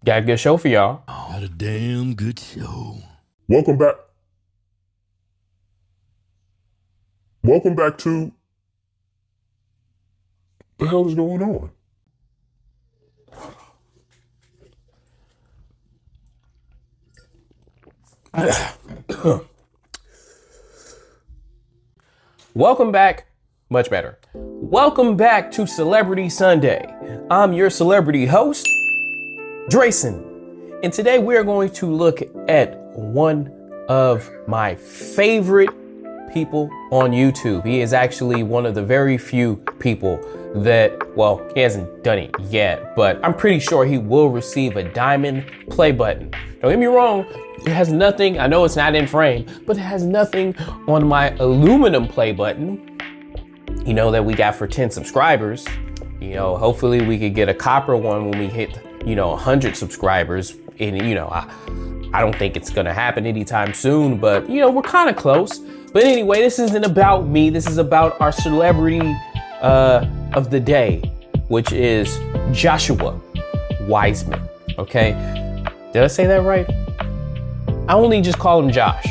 Got a good show for y'all. Got a damn good show. Welcome back. Welcome back to. The hell is going on? Welcome back. Much better. Welcome back to Celebrity Sunday. I'm your celebrity host, Drayson. And today we're going to look at one of my favorite people on YouTube. He is actually one of the very few people that, well, he hasn't done it yet, but I'm pretty sure he will receive a diamond play button. Don't get me wrong, it has nothing, I know it's not in frame, but it has nothing on my aluminum play button, you know, that we got for 10 subscribers. You know, hopefully we could get a copper one when we hit, 100 subscribers. And, I don't think it's gonna happen anytime soon, but, we're kind of close. But anyway, this isn't about me. This is about our celebrity of the day, which is Joshua Weissman, okay? Did I say that right? I only just call him Josh.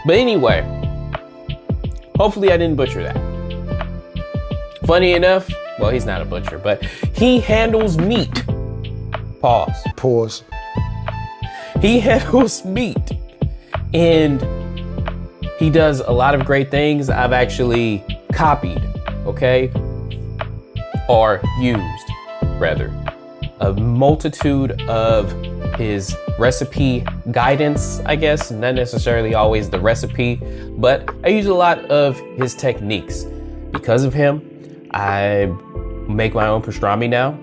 But anyway, hopefully I didn't butcher that. Funny enough, well, he's not a butcher, but he handles meat. Pause. He handles meat, and he does a lot of great things I've actually copied, okay? Or used, rather. A multitude of his recipe guidance, I guess. Not necessarily always the recipe, but I use a lot of his techniques. Because of him, I make my own pastrami now.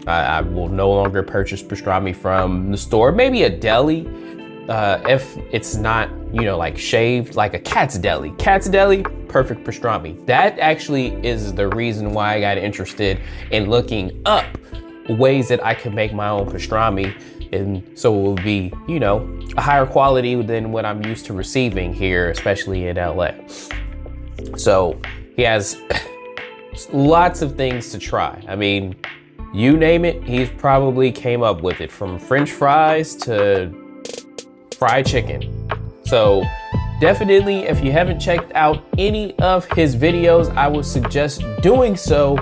I will no longer purchase pastrami from the store, maybe a deli, if it's not, like shaved, like a Cat's Deli. Cat's Deli, perfect pastrami. That actually is the reason why I got interested in looking up ways that I could make my own pastrami. And so it will be, a higher quality than what I'm used to receiving here, especially in LA. So he has lots of things to try. I mean, you name it, he's probably came up with it, from French fries to fried chicken. So definitely, if you haven't checked out any of his videos, I would suggest doing so.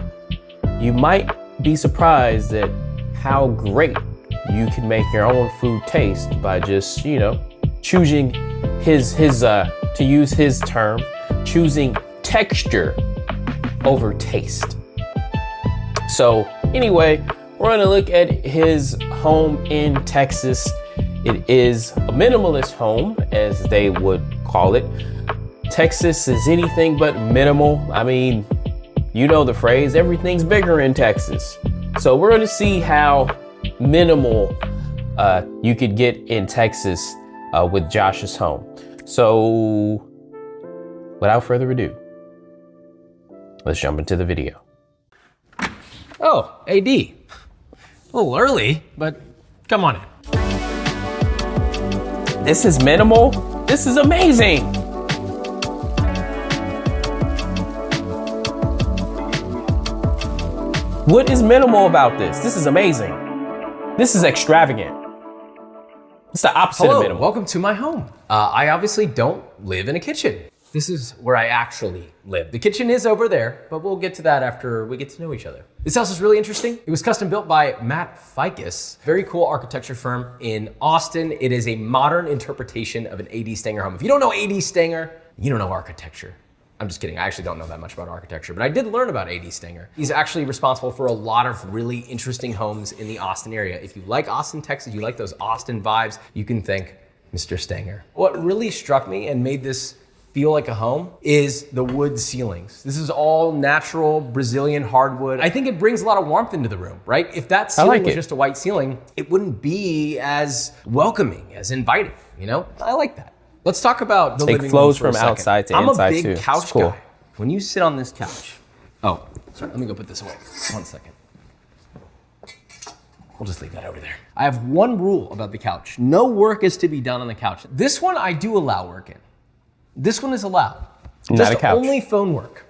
You might be surprised at how great you can make your own food taste by just, choosing to use his term, choosing texture over taste. So anyway, we're gonna look at his home in Texas. It is a minimalist home, as they would call it. Texas is anything but minimal. I mean, you know the phrase, everything's bigger in Texas. So we're gonna see how minimal you could get in Texas with Josh's home. So without further ado, let's jump into the video. Oh, AD. A little early, but come on in. This is minimal. This is amazing. What is minimal about this? This is amazing. This is extravagant. It's the opposite Hello, of minimal. welcome to my home. I obviously don't live in a kitchen. This is where I actually live. The kitchen is over there, but we'll get to that after we get to know each other. This house is really interesting. It was custom built by Matt Ficus, very cool architecture firm in Austin. It is a modern interpretation of an A.D. Stanger home. If you don't know A.D. Stanger, you don't know architecture. I'm just kidding, I actually don't know that much about architecture, but I did learn about A.D. Stanger. He's actually responsible for a lot of really interesting homes in the Austin area. If you like Austin, Texas, you like those Austin vibes, you can thank Mr. Stanger. What really struck me and made this feel like a home is the wood ceilings. This is all natural Brazilian hardwood. I think it brings a lot of warmth into the room, right? If that ceiling was just a white ceiling, it wouldn't be as welcoming, as inviting, I like that. Let's talk about the living room flows for a from second. outside to I'm inside a big too. couch It's cool. guy. When you sit on this couch, oh, sorry, let me go put this away. 1 second. We'll just leave that over there. I have one rule about the couch. No work is to be done on the couch. This one I do allow work in. This one is allowed. Not Just a couch. only phone work.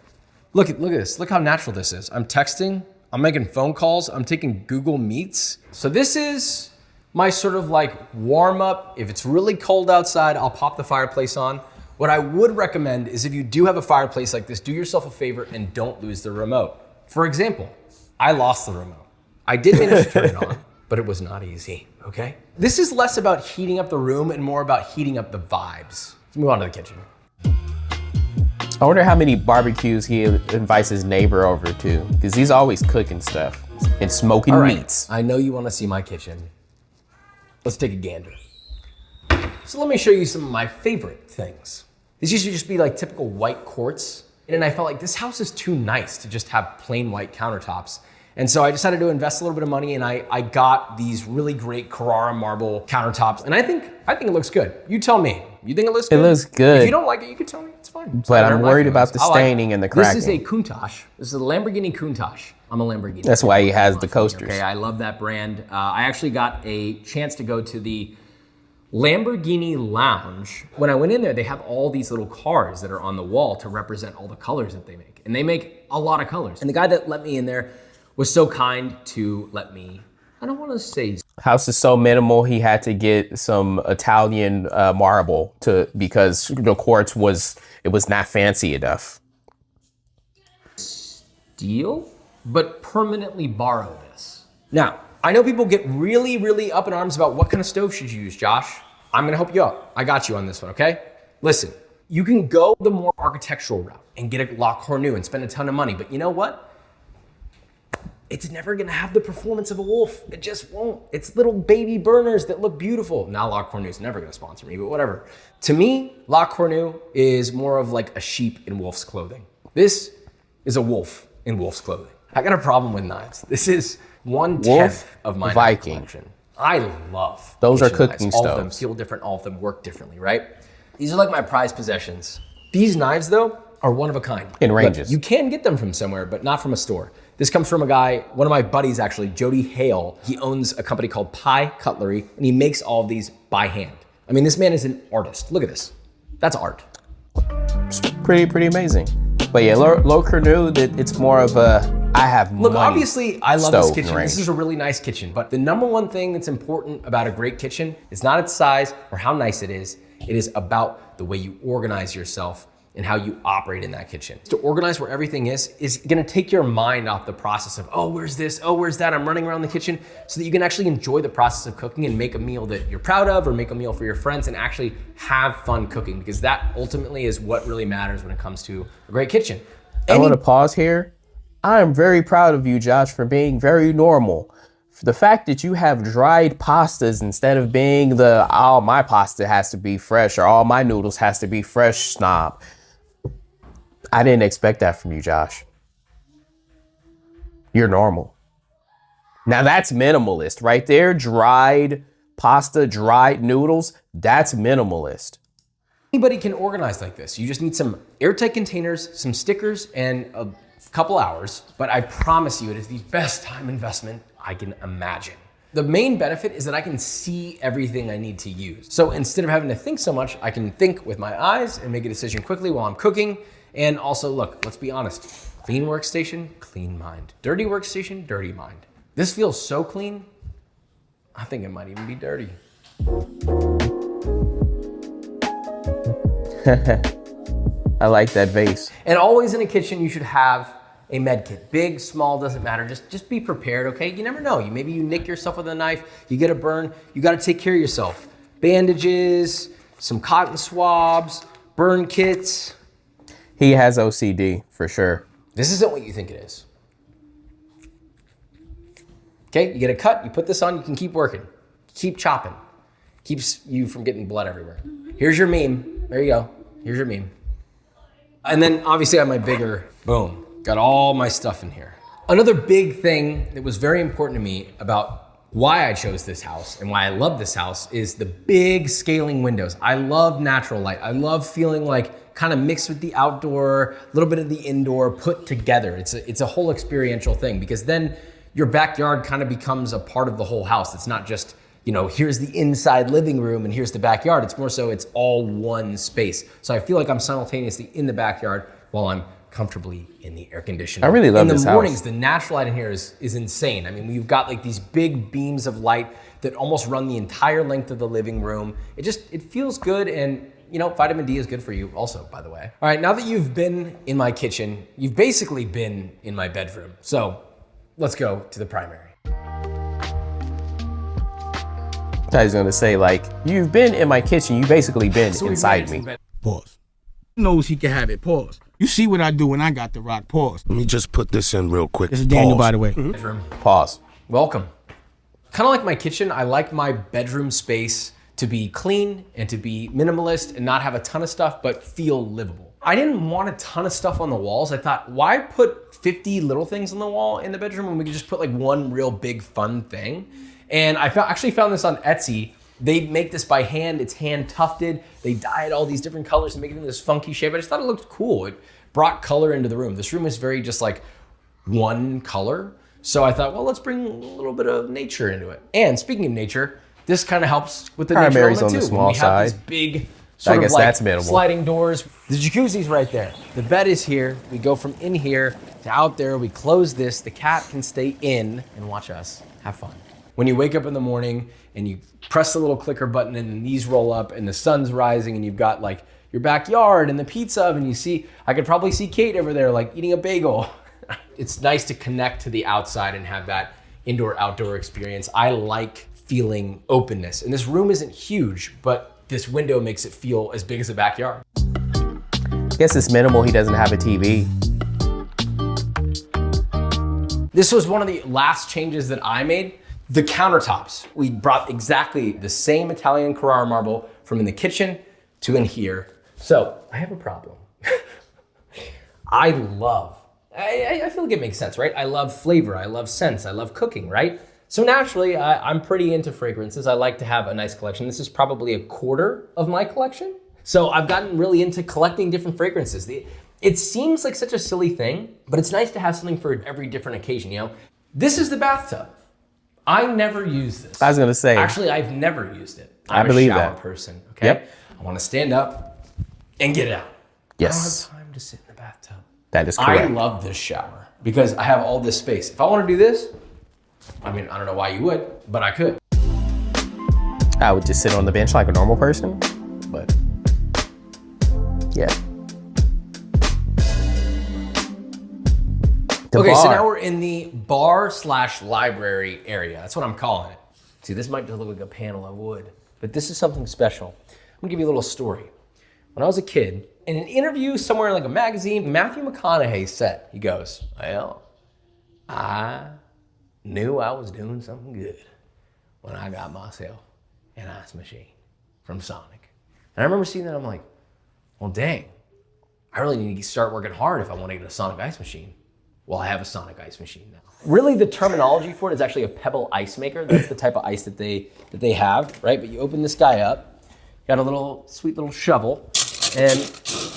Look at this. Look how natural this is. I'm texting. I'm making phone calls. I'm taking Google Meets. So this is my sort of like warm up. If it's really cold outside, I'll pop the fireplace on. What I would recommend is if you do have a fireplace like this, do yourself a favor and don't lose the remote. For example, I lost the remote. I did manage to turn it on, but it was not easy, okay? This is less about heating up the room and more about heating up the vibes. Let's move on to the kitchen. I wonder how many barbecues he invites his neighbor over to, because he's always cooking stuff and smoking meats. I know you want to see my kitchen. Let's take a gander. So let me show you some of my favorite things. These used to just be like typical white quartz, and I felt like this house is too nice to just have plain white countertops. And so I decided to invest a little bit of money, and I got these really great Carrara marble countertops, and I think it looks good. You tell me. You think it looks good? It looks good. If you don't like it, you can tell me. It's fine. But I'm worried about the staining and the cracking. This is a Countach. This is a Lamborghini Countach. I'm a Lamborghini. That's why he has the coasters. Okay, I love that brand. I actually got a chance to go to the Lamborghini Lounge. When I went in there, they have all these little cars that are on the wall to represent all the colors that they make. And they make a lot of colors. And the guy that let me in there was so kind to let me, I don't want to say. House is so minimal, he had to get some Italian marble because the quartz was not fancy enough. Steal, but permanently borrow this. Now, I know people get really, really up in arms about what kind of stove should you use, Josh. I'm gonna help you out. I got you on this one, okay? Listen, you can go the more architectural route and get a La Cornue and spend a ton of money, but you know what? It's never gonna have the performance of a Wolf. It just won't. It's little baby burners that look beautiful. Now La Cornue's never gonna sponsor me, but whatever. To me, La Cornue is more of like a sheep in wolf's clothing. This is a wolf in wolf's clothing. I got a problem with knives. This is 1/10 of my Viking collection. I love those are kitchen cooking knives. All of them stoves. feel different, all of them work differently, right? These are like my prized possessions. These knives though are one of a kind. In ranges. Look, you can get them from somewhere, but not from a store. This comes from a guy, one of my buddies actually, Jody Hale. He owns a company called Pie Cutlery, and he makes all of these by hand. I mean, this man is an artist. Look at this. That's art. It's pretty amazing. But yeah, low Cornue, it's more of a I have Look, money obviously, I love this stove kitchen. range. This is a really nice kitchen, but the number one thing that's important about a great kitchen is not its size or how nice it is. It is about the way you organize yourself and how you operate in that kitchen. To organize where everything is gonna take your mind off the process of, oh, where's this? Oh, where's that? I'm running around the kitchen, so that you can actually enjoy the process of cooking and make a meal that you're proud of, or make a meal for your friends and actually have fun cooking, because that ultimately is what really matters when it comes to a great kitchen. I want to pause here. I am very proud of you, Josh, for being very normal. For the fact that you have dried pastas instead of being the, all my pasta has to be fresh or all my noodles has to be fresh snob. I didn't expect that from you, Josh. You're normal. Now that's minimalist right there. Dried pasta, dried noodles. That's minimalist. Anybody can organize like this. You just need some airtight containers, some stickers, and a couple hours. But I promise you, it is the best time investment I can imagine. The main benefit is that I can see everything I need to use. So instead of having to think so much, I can think with my eyes and make a decision quickly while I'm cooking. And also, look, let's be honest. Clean workstation, clean mind. Dirty workstation, dirty mind. This feels so clean, I think it might even be dirty. I like that vase. And always in a kitchen, you should have a med kit. Big, small, doesn't matter. Just be prepared, okay? You never know. Maybe you nick yourself with a knife, you get a burn, you gotta take care of yourself. Bandages, some cotton swabs, burn kits. He has OCD for sure. This isn't what you think it is. Okay, you get a cut, you put this on, you can keep working. Keep chopping. Keeps you from getting blood everywhere. Here's your meme. There you go. Here's your meme. And then obviously I have my bigger, boom, got all my stuff in here. Another big thing that was very important to me about why I chose this house and why I love this house is the big scaling windows. I love natural light. I love feeling like kind of mixed with the outdoor, a little bit of the indoor put together. It's a whole experiential thing, because then your backyard kind of becomes a part of the whole house. It's not just, here's the inside living room and here's the backyard. It's more so it's all one space. So I feel like I'm simultaneously in the backyard while I'm comfortably in the air conditioner. I really love this In the house. mornings, the natural light in here is insane. I mean, we've got like these big beams of light that almost run the entire length of the living room. It feels good, and you know, vitamin D is good for you also, by the way. All right, now that you've been in my kitchen, you've basically been in my bedroom. So let's go to the primary. I was gonna say, like, you've been in my kitchen, you basically been So we've inside made it to me. the bed- Pause. Knows he can have it. Pause. You see what I do when I got the rock. Pause. Let me just put this in real quick. This is Daniel, Pause. by the way. bedroom. Pause. Welcome. Kind of like my kitchen, I like my bedroom space to be clean and to be minimalist and not have a ton of stuff, but feel livable. I didn't want a ton of stuff on the walls. I thought, why put 50 little things on the wall in the bedroom when we could just put like one real big fun thing? And I actually found this on Etsy. They make this by hand. It's hand tufted. They dye it all these different colors and make it in this funky shape. I just thought it looked cool. It brought color into the room. This room is very just like one color. So I thought, well, let's bring a little bit of nature into it. And speaking of nature, this kind of helps with the nature Primary's element on the too. small When we have these side. big sort I of guess like that's minimal. sliding doors. The jacuzzi's right there. The bed is here. We go from in here to out there. We close this. The cat can stay in and watch us have fun. When you wake up in the morning and you press the little clicker button and these roll up and the sun's rising and you've got like your backyard and the pizza oven, you see, I could probably see Kate over there like eating a bagel. It's nice to connect to the outside and have that indoor-outdoor experience. I like feeling openness. And this room isn't huge, but this window makes it feel as big as a backyard. I guess it's minimal, he doesn't have a TV. This was one of the last changes that I made. The countertops. We brought exactly the same Italian Carrara marble from in the kitchen to in here. So I have a problem. I feel like it makes sense, right? I love flavor, I love scents, I love cooking, right? So naturally, I'm pretty into fragrances. I like to have a nice collection. This is probably a quarter of my collection. So I've gotten really into collecting different fragrances. It seems like such a silly thing, but it's nice to have something for every different occasion, you know? This is the bathtub. I never use this. I was gonna say. Actually, I've never used it. I I'm believe a shower that. person, okay? Yep. I wanna stand up and get out. Yes, I don't have time to sit in the bathtub. that is I correct. love this shower because I have all this space. If I wanna do this, I mean, I don't know why you would, but I could. I would just sit on the bench like a normal person, but yeah. The Okay, so bar. now we're in the bar/library area. That's what I'm calling it. See, this might just look like a panel of wood, but this is something special. I'm gonna give you a little story. When I was a kid, in an interview somewhere in like a magazine, Matthew McConaughey said, he goes, well, I knew I was doing something good when I got myself an ice machine from Sonic. And I remember seeing that, I'm like, well, dang, I really need to start working hard if I want to get a Sonic ice machine. Well, I have a Sonic ice machine now. Really, the terminology for it is actually a pebble ice maker. That's the type of ice that they have, right? But you open this guy up, got a little sweet little shovel, and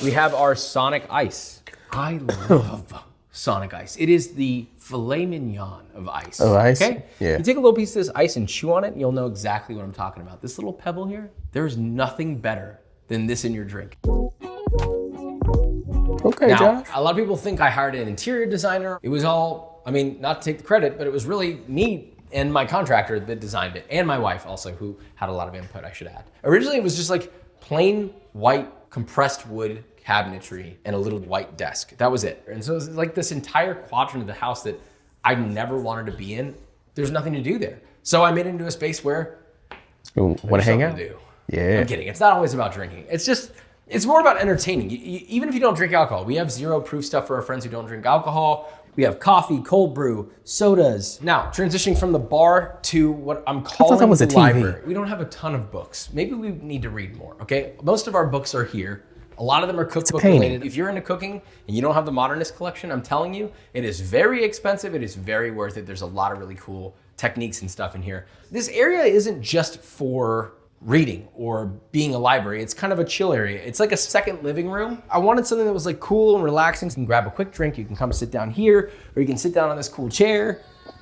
we have our Sonic ice. I love Sonic ice. It is the filet mignon of ice. Of ice? Okay? Yeah. You take a little piece of this ice and chew on it, and you'll know exactly what I'm talking about. This little pebble here, there's nothing better than this in your drink. Okay, Now, Josh. a lot of people think I hired an interior designer. It was all, I mean, not to take the credit, but it was really me and my contractor that designed it, and my wife also, who had a lot of input, I should add. Originally, it was just like plain white compressed wood cabinetry and a little white desk. That was it. And so it was like this entire quadrant of the house that I never wanted to be in. There's nothing to do there. So I made it into a space where Want to there's hang something out? to do. Yeah. I'm kidding. It's not always about drinking. It's more about entertaining. Even if you don't drink alcohol, we have 0 proof stuff for our friends who don't drink alcohol. We have coffee, cold brew, sodas. Now, transitioning from the bar to what I'm calling that was a the TV. library. We don't have a ton of books. Maybe we need to read more, okay? Most of our books are here. A lot of them are cookbook painting. related. If you're into cooking and you don't have the modernist collection, I'm telling you, it is very expensive. It is very worth it. There's a lot of really cool techniques and stuff in here. This area isn't just for reading or being a library. It's kind of a chill area. It's like a second living room. I wanted something that was like cool and relaxing. So you can grab a quick drink. You can come sit down here, or you can sit down on this cool chair.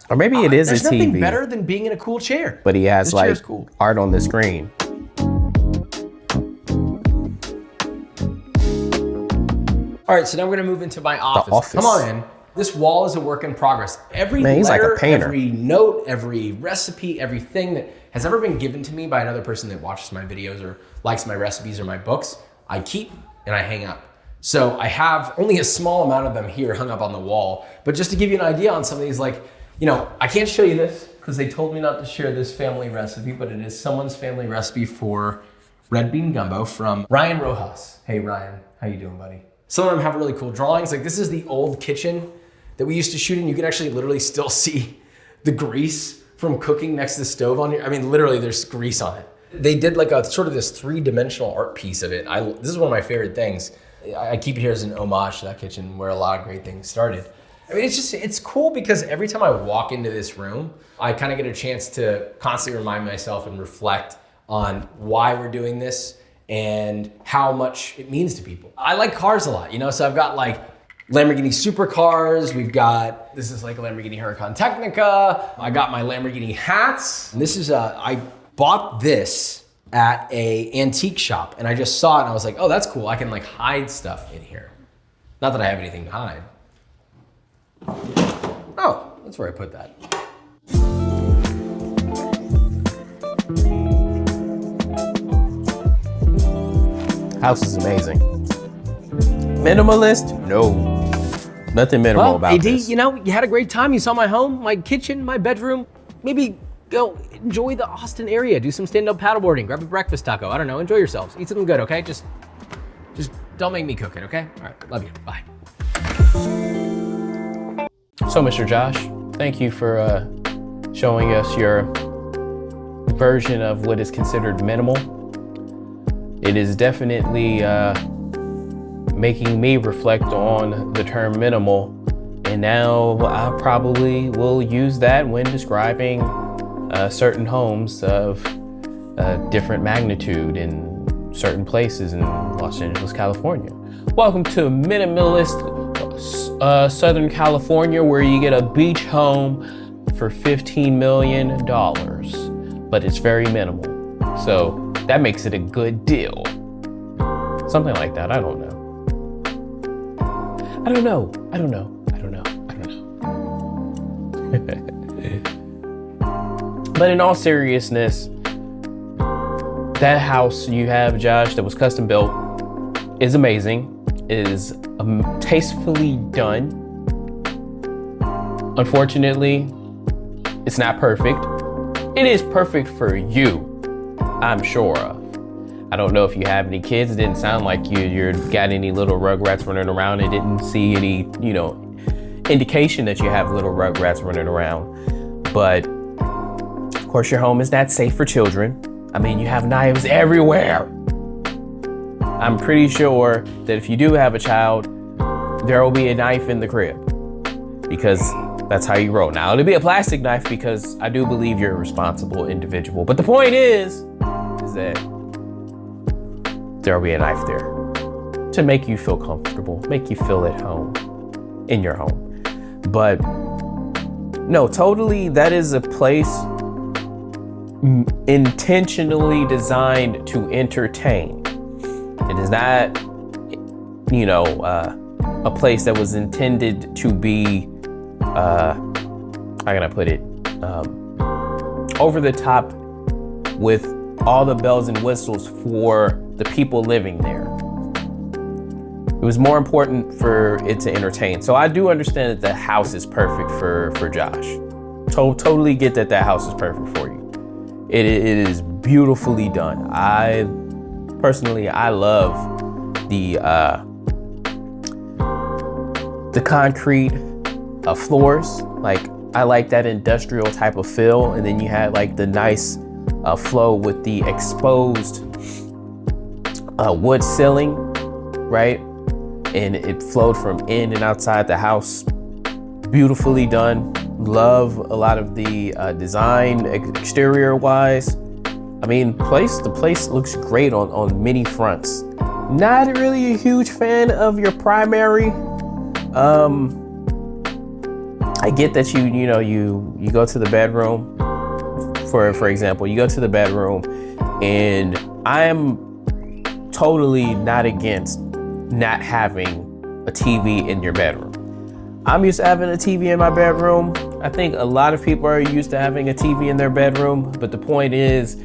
Or maybe it is a There's nothing TV, better than being in a cool chair. but he has This like chair's cool. art on the screen. All All right, so now we're gonna move into my office. office. Come on in. This wall is a work in progress. Every Man, he's like a letter, painter. every note, every recipe, everything that has ever been given to me by another person that watches my videos or likes my recipes or my books, I keep and I hang up. So I have only a small amount of them here hung up on the wall. But just to give you an idea on some of these, like, you know, I can't show you this because they told me not to share this family recipe, but it is someone's family recipe for red bean gumbo from Ryan Rojas. Hey Ryan, how you doing, buddy? Some of them have really cool drawings. Like this is the old kitchen that we used to shoot in. You can actually literally still see the grease from cooking next to the stove on here. I mean, literally there's grease on it. They did like a sort of this 3-dimensional art piece of it. This is one of my favorite things. I keep it here as an homage to that kitchen where a lot of great things started. I mean, it's cool because every time I walk into this room, I kind of get a chance to constantly remind myself and reflect on why we're doing this and how much it means to people. I like cars a lot, you know, so I've got like Lamborghini supercars. We've got, this is like a Lamborghini Huracan Technica. I got my Lamborghini hats. And this is, I bought this at a antique shop and I just saw it and I was like, oh, that's cool. I can like hide stuff in here. Not that I have anything to hide. Oh, that's where I put that. House is amazing. Minimalist? No. Nothing minimal Well, about AD, this. you know, you had a great time. You saw my home, my kitchen, my bedroom. Maybe go enjoy the Austin area. Do some stand-up paddleboarding. Grab a breakfast taco. I don't know. Enjoy yourselves. Eat something good, okay? Just don't make me cook it, okay? All right. Love you. Bye. So, Mr. Josh, thank you for showing us your version of what is considered minimal. It is definitely making me reflect on the term minimal, and now I probably will use that when describing certain homes of different magnitude in certain places in Los Angeles, California. Welcome to Minimalist Southern California, where you get a beach home for $15 million, but it's very minimal. So that makes it a good deal. Something like that, I don't know. But in all seriousness, that house you have, Josh, that was custom built is amazing. It is tastefully done. Unfortunately, it's not perfect. It is perfect for you, I'm sure of. I don't know if you have any kids. It didn't sound like you're got any little rugrats running around. It didn't see any, indication that you have little rugrats running around. But of course, your home is not safe for children. I mean, you have knives everywhere. I'm pretty sure that if you do have a child, there will be a knife in the crib because that's how you roll. Now, it'll be a plastic knife because I do believe you're a responsible individual. But the point is that there will be a knife there to make you feel comfortable, make you feel at home in your home. But no, totally, that is a place intentionally designed to entertain. It is not, a place that was intended to be, how can I put it, over the top with all the bells and whistles for the people living there. It was more important for it to entertain. So I do understand that the house is perfect for Josh. Totally get that house is perfect for you. It is beautifully done. I love the concrete floors. Like, I like that industrial type of feel. And then you had like the nice flow with the exposed wood ceiling, right? And it flowed from in and outside the house. Beautifully done. Love a lot of the design exterior wise. I mean, the place looks great on many fronts. Not really a huge fan of your primary. I get that you go to the bedroom. For example, you go to the bedroom, and I am totally not against not having a TV in your bedroom. I'm used to having a TV in my bedroom. I think a lot of people are used to having a TV in their bedroom, but the point is,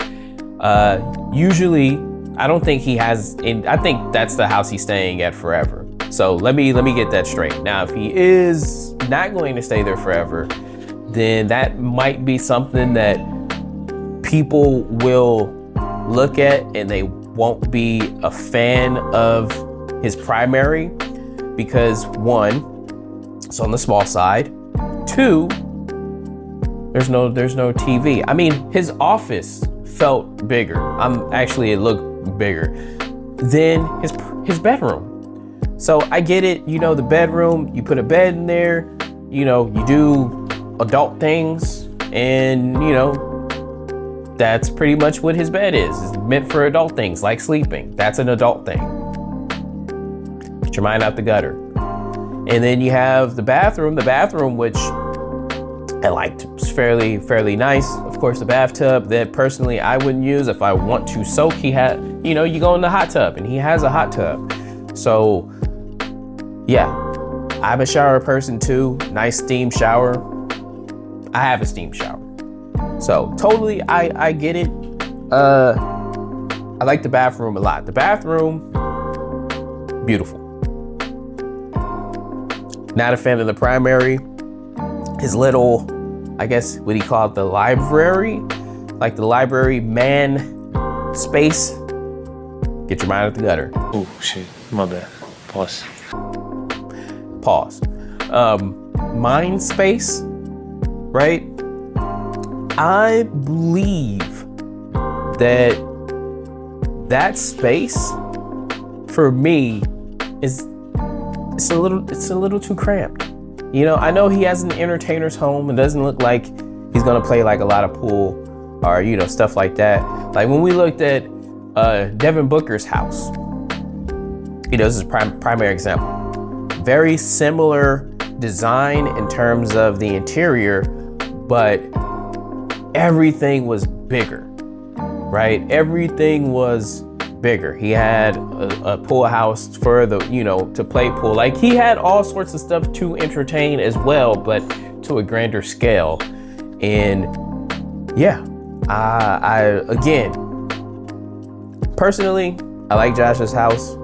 usually, I don't think he has, I think that's the house he's staying at forever. So let me get that straight. Now, if he is not going to stay there forever, then that might be something that people will look at and they won't be a fan of his primary because one, it's on the small side. Two, there's no TV. I mean, his office felt bigger. It looked bigger than his bedroom. So I get it, the bedroom, you put a bed in there, you do adult things, and that's pretty much what his bed is. It's meant for adult things like sleeping. That's an adult thing. Get your mind out the gutter. And then you have the bathroom, which I liked. It's fairly nice. Of course, the bathtub that personally I wouldn't use if I want to soak. He had, you go in the hot tub, and he has a hot tub. So yeah, I'm a shower person too. Nice steam shower. I have a steam shower. So totally, I get it. I like the bathroom a lot. The bathroom, beautiful. Not a fan of the primary. His little, I guess, what he called the library, like the library man space. Get your mind out the gutter. Oh shit, my bad. Pause. Mind space, right? I believe that space for me is it's a little too cramped. I know he has an entertainer's home. It doesn't look like he's gonna play like a lot of pool or stuff like that. Like when we looked at Devin Booker's house, this is primary example. Very similar design in terms of the interior, but everything was bigger, right? Everything was bigger. He had a pool house for to play pool. Like he had all sorts of stuff to entertain as well, but to a grander scale. And yeah, I again, personally, I like Josh's house,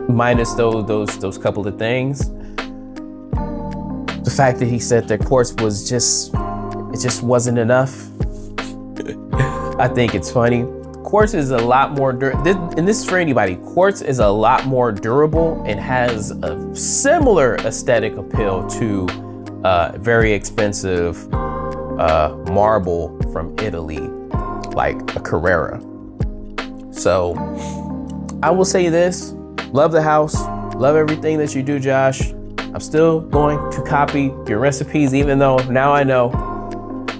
minus those couple of things. The fact that he said that quartz was just wasn't enough. I think it's funny. Quartz is a lot more and this is for anybody. Quartz is a lot more durable and has a similar aesthetic appeal to very expensive marble from Italy, like a Carrara. So I will say this: love the house, love everything that you do, Josh. I'm still going to copy your recipes, even though now I know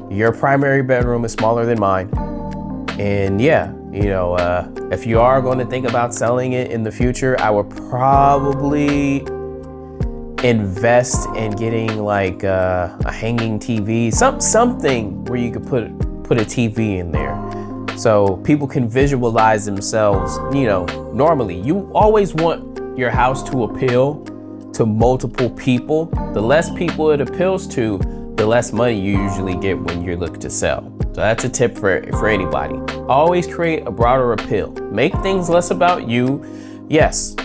your primary bedroom is smaller than mine. And yeah, if you are going to think about selling it in the future, I would probably invest in getting like a hanging TV, something where you could put a TV in there, so people can visualize themselves. Normally you always want your house to appeal to multiple people. The less people it appeals to, the less money you usually get when you're looking to sell. So that's a tip for anybody. Always create a broader appeal. Make things less about you. Yes.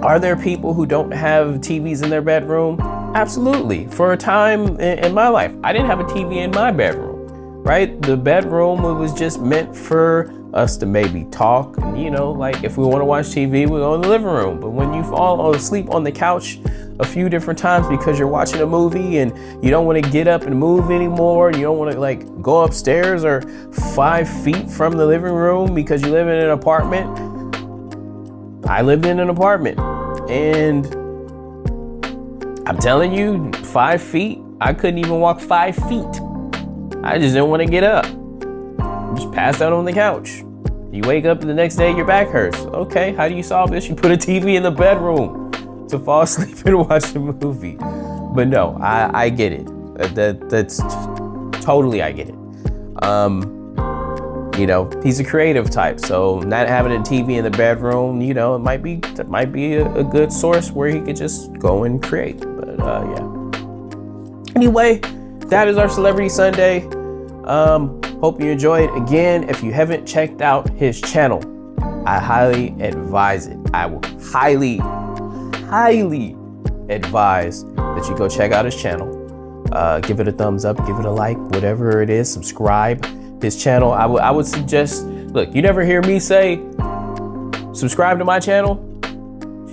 Are there people who don't have TVs in their bedroom? Absolutely. For a time in my life, I didn't have a TV in my bedroom, right? The bedroom, it was just meant for us to maybe talk. And, like if we want to watch TV, we go in the living room. But when you fall asleep on the couch a few different times because you're watching a movie and you don't want to get up and move anymore, you don't want to like go upstairs or 5 feet from the living room because you live in an apartment. I lived in an apartment, and I'm telling you, 5 feet, I couldn't even walk 5 feet. I just didn't want to get up. Just passed out on the couch. You wake up the next day, your back hurts. Okay, how do you solve this? You put a TV in the bedroom to fall asleep and watch a movie. But no, I get it. That's totally, I get it. You know, he's a creative type, so not having a TV in the bedroom, you know, that might be a good source where he could just go and create. But yeah. Anyway, that is our Celebrity Sunday. Hope you enjoyed. Again, if you haven't checked out his channel, I highly advise it. I will highly advise that you go check out his channel. Give it a thumbs up, give it a like, whatever it is, subscribe. His channel, I would suggest, look, you never hear me say subscribe to my channel.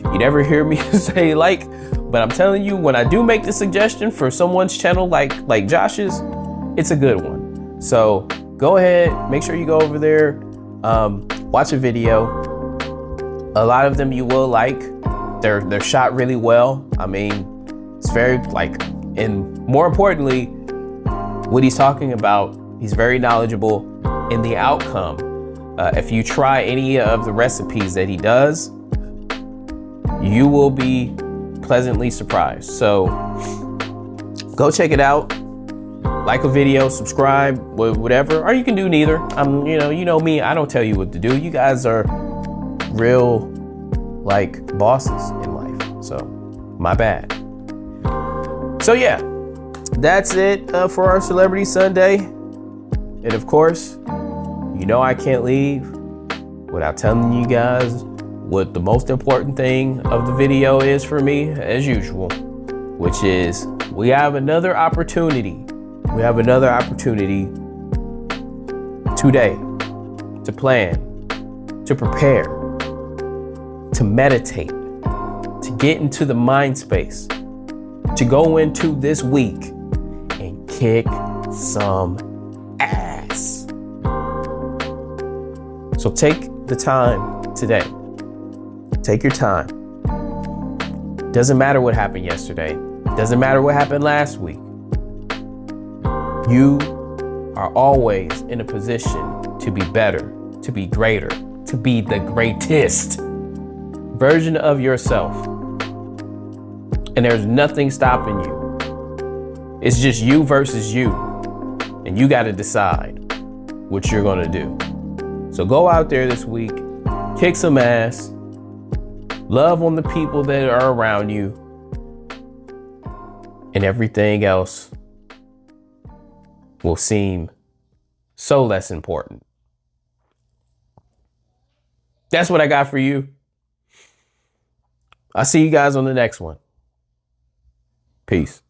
You never hear me say like, but I'm telling you, when I do make the suggestion for someone's channel like Josh's, it's a good one. So go ahead, make sure you go over there, watch a video. A lot of them you will like. They're shot really well. I mean, it's very like, and more importantly, what he's talking about, he's very knowledgeable in the outcome. If you try any of the recipes that he does, you will be pleasantly surprised. So go check it out. Like a video, subscribe, whatever, or you can do neither. You know me, I don't tell you what to do. You guys are real like bosses in life. So my bad. So yeah, that's it for our Celebrity Sunday. And of course, you know I can't leave without telling you guys what the most important thing of the video is for me, as usual, which is we have another opportunity. We have another opportunity today to plan, to prepare, to meditate, to get into the mind space, to go into this week and kick some ass. So take the time today. Take your time. Doesn't matter what happened yesterday. Doesn't matter what happened last week. You are always in a position to be better, to be greater, to be the greatest version of yourself. And there's nothing stopping you. It's just you versus you. And you got to decide what you're going to do. So go out there this week, kick some ass, love on the people that are around you, and everything else will seem so less important. That's what I got for you. I'll see you guys on the next one. Peace.